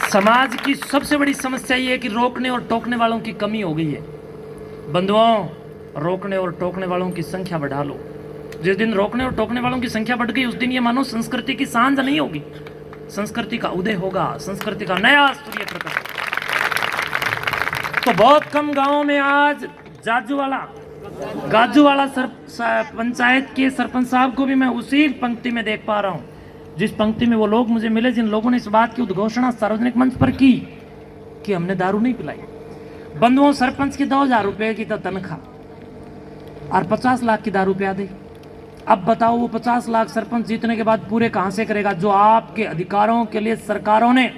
समाज की सबसे बड़ी समस्या ये है कि रोकने और टोकने वालों की कमी हो गई है। बंधुओं, रोकने और टोकने वालों की संख्या बढ़ा लो। जिस दिन रोकने और टोकने वालों की संख्या बढ़ गई उस दिन ये मानो संस्कृति की सांझ नहीं होगी, संस्कृति का उदय होगा, संस्कृति का नया सूर्य प्रकाश। तो बहुत कम गांवों में आज गाजूवाला पंचायत के सरपंच साहब को भी मैं उसी पंक्ति में देख पा रहा हूं जिस पंक्ति में वो लोग मुझे मिले जिन लोगों ने इस बात की उद्घोषणा सार्वजनिक मंच पर की कि हमने दारू नहीं पिलाई। बंधुओं, सरपंच की 2000 रुपए की तो तनख्वाह और 50 लाख की दारू पिया दे। अब बताओ वो 50 लाख सरपंच जीतने के बाद पूरे कहां से करेगा? जो आपके अधिकारों के लिए सरकारों ने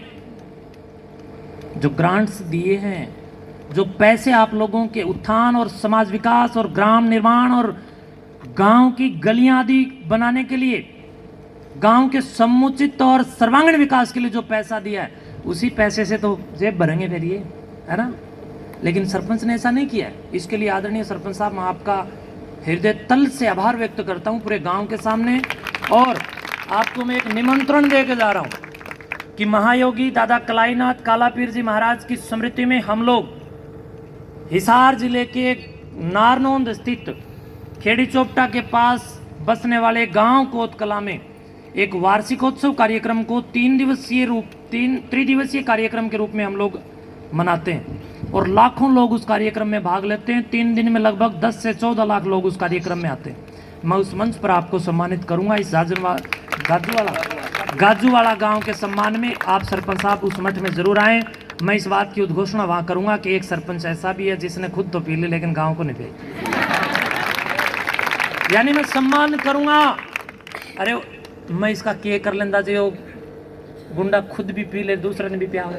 जो ग्रांट्स दिए हैं, जो पैसे आप लोगों के उत्थान और समाज विकास और ग्राम निर्माण और गांव की गलियां आदि बनाने के लिए, गांव के समुचित और सर्वांगीण विकास के लिए जो पैसा दिया है उसी पैसे से तो जेब भरेंगे फिर ये, है ना? लेकिन सरपंच ने ऐसा नहीं किया है। इसके लिए आदरणीय सरपंच साहब, मैं आपका हृदय तल से आभार व्यक्त करता हूं पूरे गांव के सामने। और आपको मैं एक निमंत्रण दे के जा रहा हूं कि महायोगी दादा कलाईनाथ कालापीर जी महाराज की स्मृति में हम लोग हिसार जिले के नारनौंद स्थित खेड़ी चोपटा के पास बसने वाले गांव कोतकला में एक वार्षिकोत्सव कार्यक्रम को त्रिदिवसीय कार्यक्रम के रूप में हम लोग मनाते हैं और लाखों लोग उस कार्यक्रम में भाग लेते हैं। 3 दिन में लगभग 10 से 14 लाख लोग उस कार्यक्रम में आते हैं। मैं उस मंच पर आपको सम्मानित करूंगा। इस गाजूवाला गांव के सम्मान में आप सरपंच साहब उस मठ में जरूर आएं। मैं इस बात की उद्घोषणा वहां करूंगा कि एक सरपंच ऐसा भी है जिसने खुद तो पी ली लेकिन गांव को नहीं पी, यानी मैं सम्मान करूंगा। अरे मैं इसका के कर लेंदा जो गुंडा खुद भी पी ले, दूसरे ने भी पिया हो,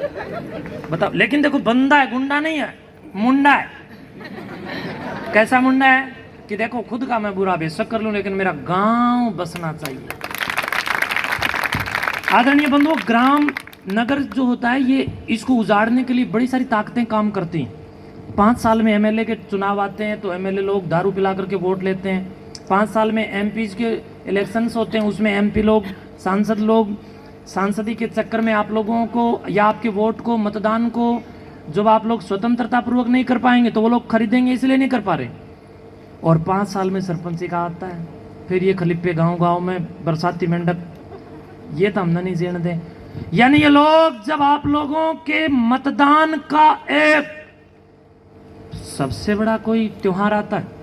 बताओ। लेकिन देखो, बंदा है, गुंडा नहीं है, मुंडा है। कैसा मुंडा है कि देखो खुद का मैं बुरा बेशक कर लूं लेकिन मेरा गांव बसना चाहिए। आदरणीय बंधुओं, ग्राम नगर जो होता है ये इसको उजाड़ने के लिए बड़ी सारी ताकतें काम करती हैं। 5 साल में एमएलए के चुनाव आते हैं तो एमएलए लोग दारू पिला करके वोट लेते हैं। 5 साल में एमपी के इलेक्शंस होते हैं, उसमें एमपी लोग, सांसद लोग, सांसदी के चक्कर में आप लोगों को या आपके वोट को, मतदान को जब आप लोग स्वतंत्रता पूर्वक नहीं कर पाएंगे तो वो लोग खरीदेंगे, इसलिए नहीं कर पा रहे। और 5 साल में सरपंची का आता है, फिर ये खलिप्पे गांव में बरसाती मेंढक, ये तो हम नहीं जीने दें। यानी ये लोग जब आप लोगों के मतदान का एक सबसे बड़ा कोई त्योहार आता है